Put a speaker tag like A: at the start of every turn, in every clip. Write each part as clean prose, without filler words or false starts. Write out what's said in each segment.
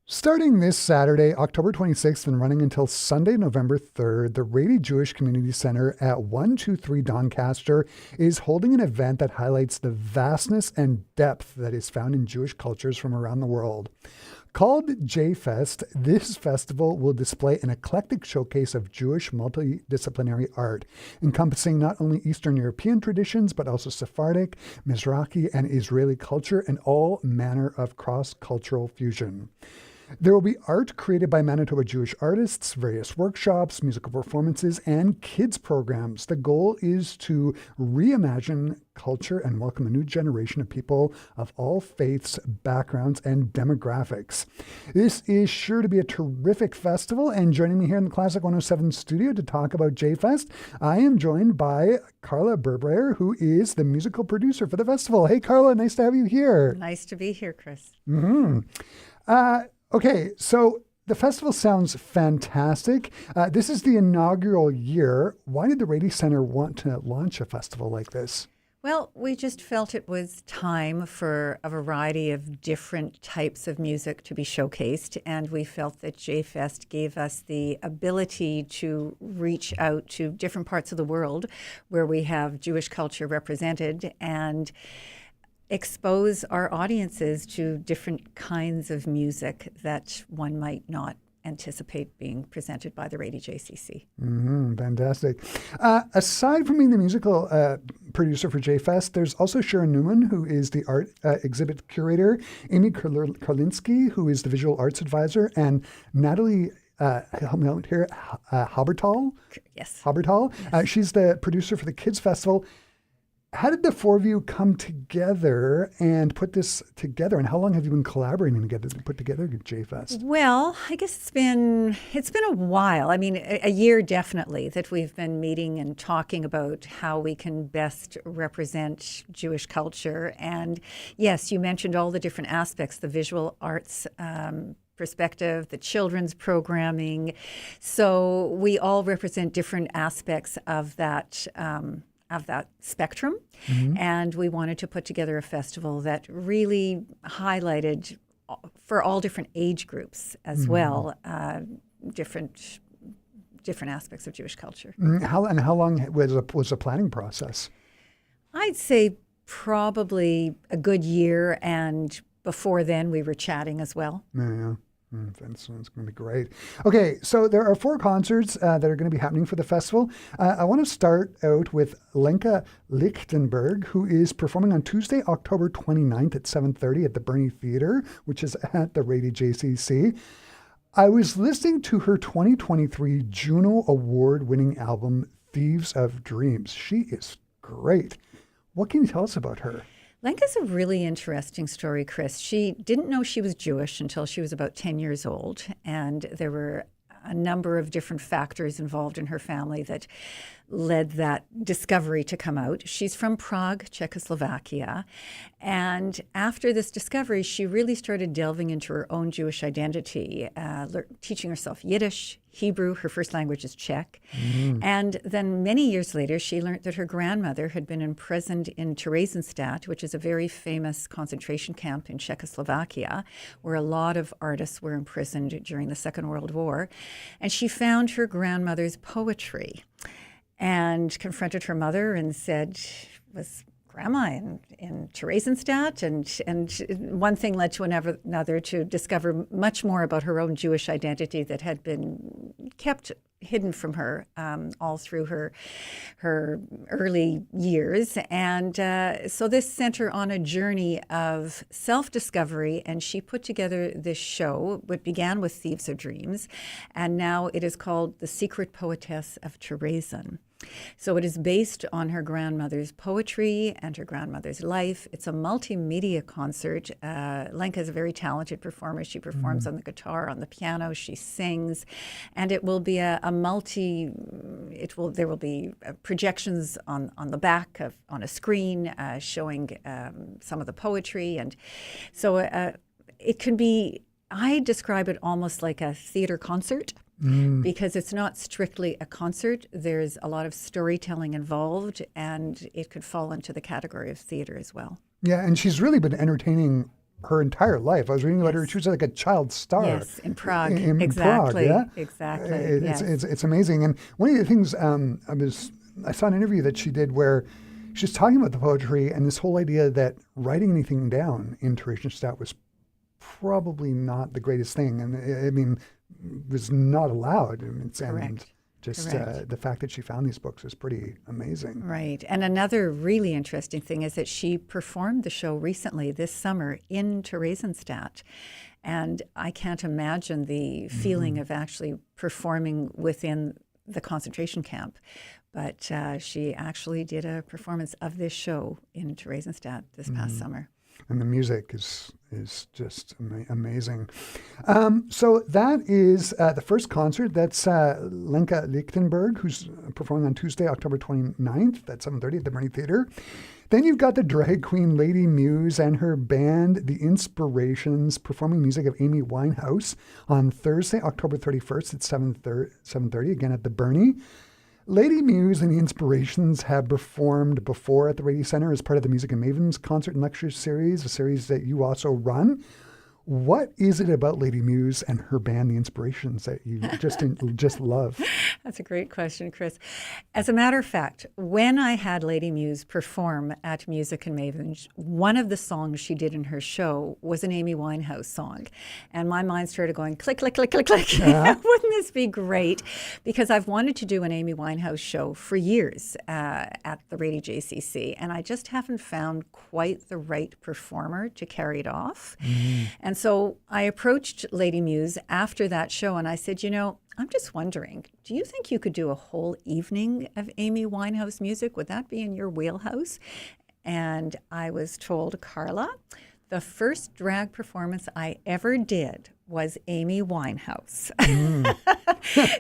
A: Starting this Saturday, October 26th, and running until Sunday, November 3rd, the Rady Jewish Community Centre at 123 Doncaster is holding an event that highlights the vastness and depth that is found in Jewish cultures from around the world. Called JFest, this festival will display an eclectic showcase of Jewish multidisciplinary art, encompassing not only Eastern European traditions, but also Sephardic, Mizrachi, and Israeli culture, and all manner of cross-cultural fusion. There will be art created by Manitoba Jewish Artists, various workshops, musical performances, and kids programs. The goal is to reimagine culture and welcome a new generation of people of all faiths, backgrounds, and demographics. This is sure to be a terrific festival, and joining me here in the Classic 107 studio to talk about JFest, I am joined by Karla Berbrayer, who is the musical producer for the festival. Hey, Karla, nice to have you here.
B: Nice to be here, Chris.
A: Okay, so the festival sounds fantastic. This is the inaugural year. Why did the Rady Centre want to launch a festival like this?
B: Well, we just felt it was time for a variety of different types of music to be showcased, and we felt that JFest gave us the ability to reach out to different parts of the world where we have Jewish culture represented and expose our audiences to different kinds of music that one might not anticipate being presented by the Rady JCC.
A: Fantastic. Aside from being the musical producer for JFest, there's also Sharon Newman, who is the art exhibit curator, Amy Karlinski, who is the visual arts advisor, and Natalie help me out here, Habertal?
B: Yes.
A: Habertal.
B: Yes.
A: She's the producer for the Kids Festival. How did the four of you come together and put this together? And how long have you been collaborating together to put together JFest?
B: Well, I guess it's been a while. I mean, a year definitely that we've been meeting and talking about how we can best represent Jewish culture. And yes, you mentioned all the different aspects, the visual arts perspective, the children's programming. So we all represent different aspects of that spectrum. And we wanted to put together a festival that really highlighted for all different age groups as well, different aspects of Jewish culture.
A: How long was the planning process?
B: I'd say probably a good year, and before then we were chatting as well.
A: Yeah. That's going to be great. Okay, so there are four concerts that are going to be happening for the festival. I want to start out with Lenka Lichtenberg, who is performing on Tuesday, October 29th at 7:30 at the Bernie Theatre, which is at the Rady JCC. I was listening to her 2023 Juno Award-winning album, Thieves of Dreams. She is great. What can you tell us about her?
B: Lenka's a really interesting story, Chris. She didn't know she was Jewish until she was about 10 years old, and there were a number of different factors involved in her family that led that discovery to come out. She's from Prague, Czechoslovakia, and after this discovery, she really started delving into her own Jewish identity, teaching herself Yiddish, Hebrew. Her first language is Czech. And then many years later, she learned that her grandmother had been imprisoned in Theresienstadt, which is a very famous concentration camp in Czechoslovakia, where a lot of artists were imprisoned during the Second World War. And she found her grandmother's poetry and confronted her mother and said, was Grandma in Theresienstadt? And one thing led to another to discover much more about her own Jewish identity that had been kept hidden from her all through her early years. And so this sent her on a journey of self-discovery, and she put together this show, which began with Thieves of Dreams, and now it is called The Secret Poetess of Theresen. So it is based on her grandmother's poetry and her grandmother's life. It's a multimedia concert. Lenka is a very talented performer. She performs on the guitar, on the piano, she sings, and it will be there will be projections on the back on a screen showing some of the poetry. And so it can be, I describe it almost like a theater concert. Because it's not strictly a concert. There's a lot of storytelling involved, and it could fall into the category of theater as well.
A: Yeah, and she's really been entertaining her entire life. I was reading about her. She was like a child star.
B: Yes, in Prague.
A: In
B: Exactly.
A: Prague, yeah?
B: Exactly.
A: It's amazing. And one of the things I saw an interview that she did where she's talking about the poetry and this whole idea that writing anything down in Theresienstadt was probably not the greatest thing. And I mean, was not allowed. And just the fact that she found these books is pretty amazing.
B: Right. And another really interesting thing is that she performed the show recently this summer in Theresienstadt. And I can't imagine the feeling of actually performing within the concentration camp. But she actually did a performance of this show in Theresienstadt this past summer.
A: And the music is just amazing. So that is the first concert. That's Lenka Lichtenberg, who's performing on Tuesday, October 29th at 7:30 at the Bernie Theatre. Then you've got the drag queen Lady Muse and her band, The Inspirations, performing music of Amy Winehouse on Thursday, October 31st at 7:30, again at the Bernie. Lady Muse and the Inspirations have performed before at the Rady Centre as part of the Music and Mavens concert and lecture series, a series that you also run. What is it about Lady Muse and her band, The Inspirations, that you just love?
B: That's a great question, Chris. As a matter of fact, when I had Lady Muse perform at Music and Mavens, one of the songs she did in her show was an Amy Winehouse song. And my mind started going click, click, click, click, click.
A: Yeah.
B: Wouldn't this be great? Because I've wanted to do an Amy Winehouse show for years at the Rady JCC, and I just haven't found quite the right performer to carry it off. And so I approached Lady Muse after that show and I said, I'm just wondering, do you think you could do a whole evening of Amy Winehouse music? Would that be in your wheelhouse? And I was told, Karla, the first drag performance I ever did was Amy Winehouse.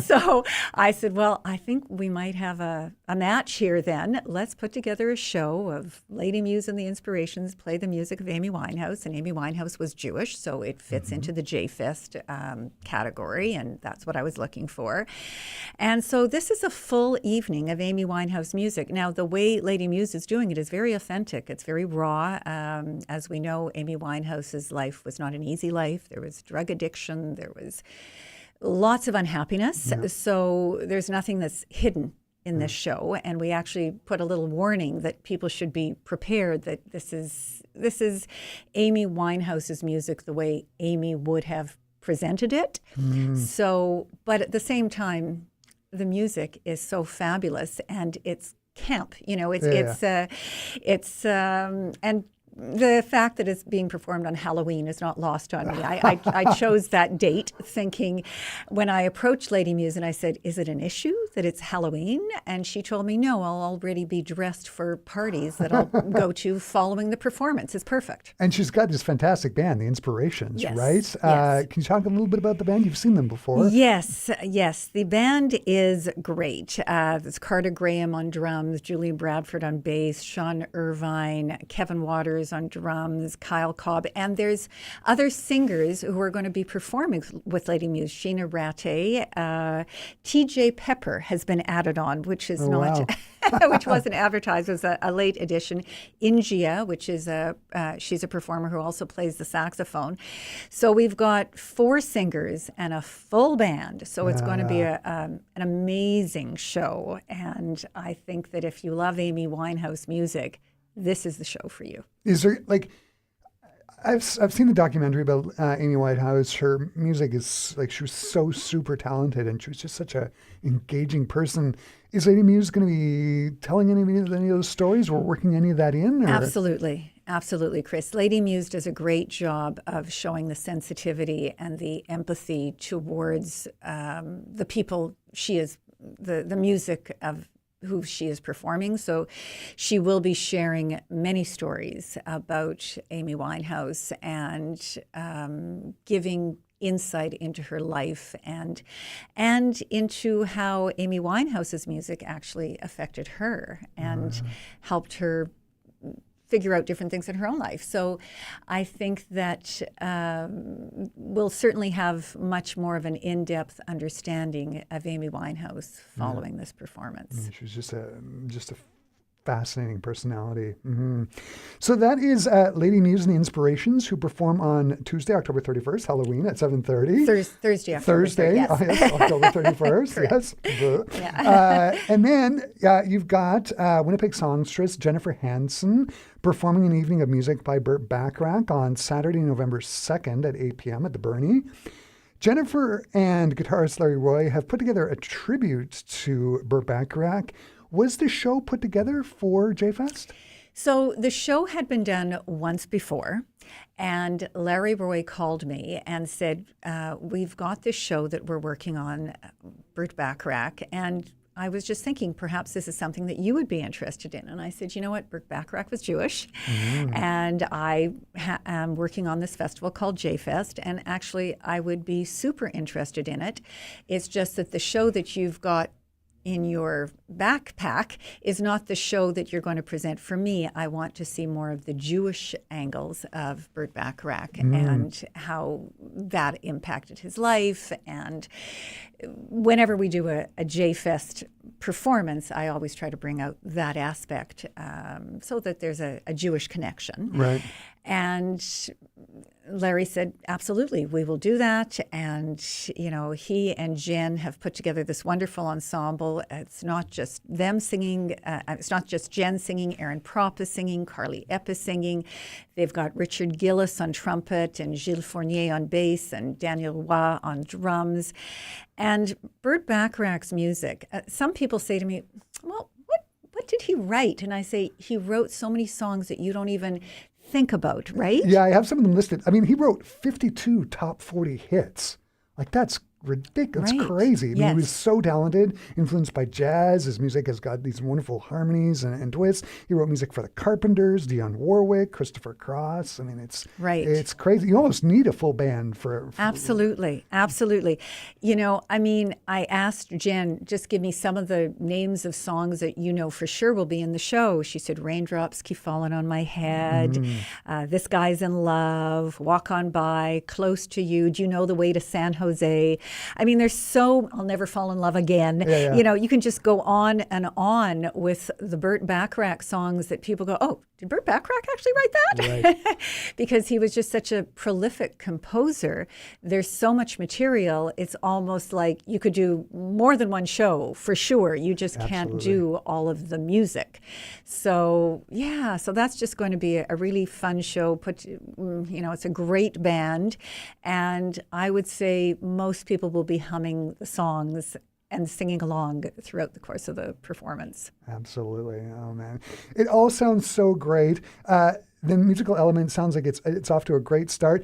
B: So I said, well, I think we might have a match here then. Let's put together a show of Lady Muse and the Inspirations, play the music of Amy Winehouse. And Amy Winehouse was Jewish, so it fits into the JFest category, and that's what I was looking for. And so this is a full evening of Amy Winehouse music. Now, the way Lady Muse is doing it is very authentic. It's very raw. As we know, Amy Winehouse's life was not an easy life. There was drug addiction. There was lots of unhappiness. Yeah. So there's nothing that's hidden in this show. And we actually put a little warning that people should be prepared that this is Amy Winehouse's music the way Amy would have presented it. So, but at the same time, the music is so fabulous and it's camp, and the fact that it's being performed on Halloween is not lost on me. I chose that date thinking when I approached Lady Muse and I said, is it an issue that it's Halloween? And she told me, no, I'll already be dressed for parties that I'll go to following the performance. It's perfect.
A: And she's got this fantastic band, The Inspirations,
B: yes.
A: right?
B: Yes.
A: Can you talk a little bit about the band? You've seen them before.
B: Yes. The band is great. It's Carter Graham on drums, Julian Bradford on bass, Sean Irvine, Kevin Waters on drums, Kyle Cobb, and there's other singers who are going to be performing with Lady Muse. Sheena Rattay, TJ Pepper has been added on, which is which wasn't advertised, was a late addition. Ingia, which is she's a performer who also plays the saxophone. So we've got 4 singers and a full band. So it's going to be an amazing show. And I think that if you love Amy Winehouse music, this is the show for you.
A: Is there, I've seen the documentary about Amy Winehouse. Her music is she was so super talented and she was just such a engaging person. Is Lady Muse going to be telling any of those stories or working any of that in? Or?
B: Absolutely, Chris. Lady Muse does a great job of showing the sensitivity and the empathy towards the people she is, the music of who she is performing. So she will be sharing many stories about Amy Winehouse and giving insight into her life and into how Amy Winehouse's music actually affected her and helped her figure out different things in her own life. So I think that we'll certainly have much more of an in-depth understanding of Amy Winehouse following this performance.
A: She was just a Fascinating personality. So that is Lady Muse and the Inspirations, who perform on Tuesday, October 31st, Halloween at 7:30.
B: Thursday, October 30th, yes.
A: Oh, yes, October 31st, yes.
B: Yeah.
A: And then you've got Winnipeg songstress Jennifer Hansen performing an evening of music by Burt Bacharach on Saturday, November 2nd at 8 p.m. at the Bernie. Jennifer and guitarist Larry Roy have put together a tribute to Burt Bacharach. Was the show put together for JFest?
B: So the show had been done once before, and Larry Roy called me and said, we've got this show that we're working on, Burt Bacharach, and I was just thinking perhaps this is something that you would be interested in. And I said, you know what, Burt Bacharach was Jewish, and I am working on this festival called JFest, and actually I would be super interested in it. It's just that the show that you've got in your backpack is not the show that you're going to present for me. I want to see more of the Jewish angles of Burt Bacharach and how that impacted his life. And whenever we do a JFest performance, I always try to bring out that aspect so that there's a Jewish connection.
A: Right.
B: And Larry said, absolutely, we will do that. And, you know, he and Jen have put together this wonderful ensemble. It's not just them singing. It's not just Jen singing. Aaron Propp is singing. Carly Epp is singing. They've got Richard Gillis on trumpet and Gilles Fournier on bass and Daniel Roy on drums. And Burt Bacharach's music, some people say to me, well, what did he write? And I say, he wrote so many songs that you don't even think about, right?
A: Yeah, I have some of them listed. I mean, he wrote 52 top 40 hits. Like, that's ridiculous. It's crazy. I mean, he was so talented, influenced by jazz. His music has got these wonderful harmonies and twists. He wrote music for the Carpenters, Dionne Warwick, Christopher Cross. I mean, it's crazy. You almost need a full band for
B: Absolutely. You know, I mean, I asked Jen, just give me some of the names of songs that you know for sure will be in the show. She said, Raindrops Keep Falling on My Head, This Guy's in Love, Walk On By, Close to You, Do You Know the Way to San Jose? I mean, there's so, I'll Never Fall in Love Again. You know, you can just go on and on with the Burt Bacharach songs that people go, oh, did Burt Bacharach actually write that? Right. Because he was just such a prolific composer. There's so much material. It's almost like you could do more than one show for sure. You just can't do all of the music. So, yeah, so that's just going to be a really fun show. It's a great band. And I would say most people will be humming the songs and singing along throughout the course of the performance.
A: Absolutely. Oh, man. It all sounds so great. The musical element sounds like it's off to a great start.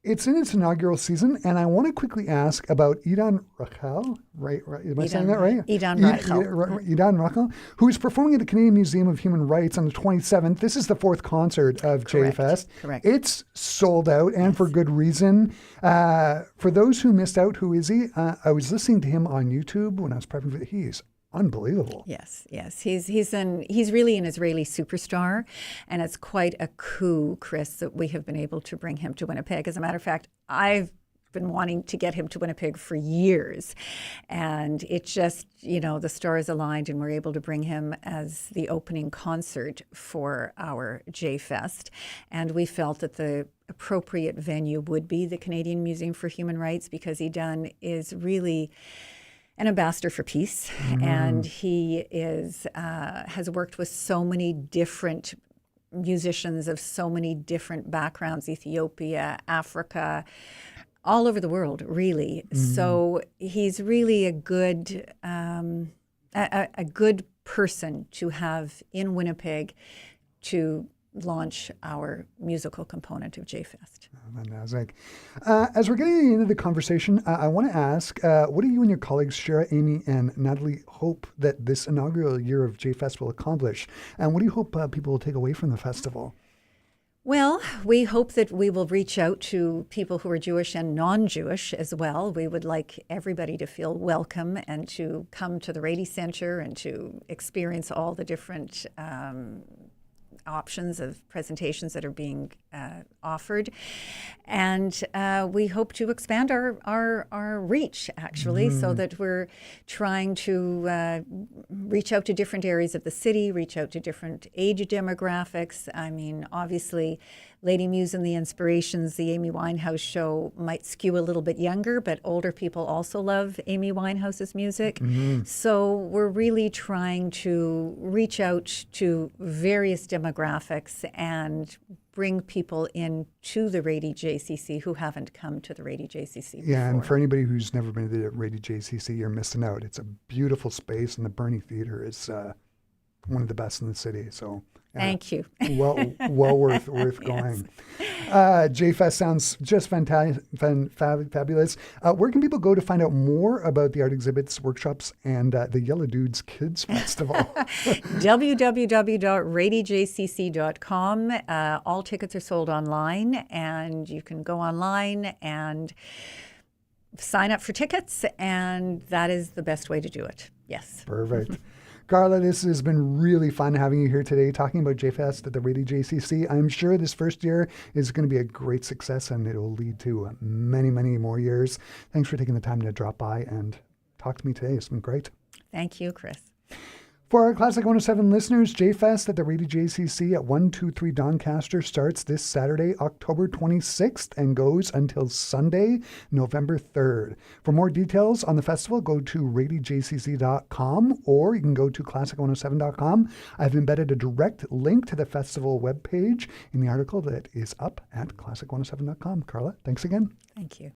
A: It's in its inaugural season, and I want to quickly ask about Idan Rachel, right? Am I saying that right?
B: Idan Rachel.
A: Idan Rachel, who is performing at the Canadian Museum of Human Rights on the 27th. This is the fourth concert of JFest.
B: Correct.
A: It's sold out, and for good reason. For those who missed out, who is he? I was listening to him on YouTube when I was prepping for He's unbelievable.
B: Yes. He's really an Israeli superstar, and it's quite a coup, Chris, that we have been able to bring him to Winnipeg. As a matter of fact, I've been wanting to get him to Winnipeg for years, and it just, the stars aligned, and we're able to bring him as the opening concert for our JFest. And we felt that the appropriate venue would be the Canadian Museum for Human Rights, because Idan is really an ambassador for peace, and he has worked with so many different musicians of so many different backgrounds, Ethiopia, Africa, all over the world, really. So he's really a good person to have in Winnipeg to launch our musical component of JFest.
A: Fantastic. As we're getting into the conversation, I want to ask, what do you and your colleagues, Shara, Amy, and Natalie, hope that this inaugural year of JFest will accomplish? And what do you hope people will take away from the festival?
B: Well, we hope that we will reach out to people who are Jewish and non-Jewish as well. We would like everybody to feel welcome and to come to the Rady Centre and to experience all the different options of presentations that are being offered. And we hope to expand our reach, actually, so that we're trying to reach out to different areas of the city, reach out to different age demographics. I mean, obviously, Lady Muse and the Inspirations, the Amy Winehouse show, might skew a little bit younger, but older people also love Amy Winehouse's music. So we're really trying to reach out to various demographics and bring people into the Rady JCC who haven't come to the Rady JCC before.
A: Yeah, and for anybody who's never been to the Rady JCC, you're missing out. It's a beautiful space, and the Bernie Theater is one of the best in the city. So
B: thank you.
A: well worth going. JFest sounds just fabulous. Where can people go to find out more about the art exhibits, workshops, and the Yellow Dudes Kids Festival?
B: www.radyjcc.com. All tickets are sold online, and you can go online and sign up for tickets, and that is the best way to do it. Yes.
A: Perfect. Karla, this has been really fun having you here today talking about JFest at the Rady JCC. I'm sure this first year is going to be a great success, and it will lead to many, many more years. Thanks for taking the time to drop by and talk to me today. It's been great.
B: Thank you, Chris.
A: For our Classic 107 listeners, JFest at the Rady JCC at 123 Doncaster starts this Saturday, October 26th, and goes until Sunday, November 3rd. For more details on the festival, go to radyjcc.com, or you can go to classic107.com. I've embedded a direct link to the festival webpage in the article that is up at classic107.com. Karla, thanks again.
B: Thank you.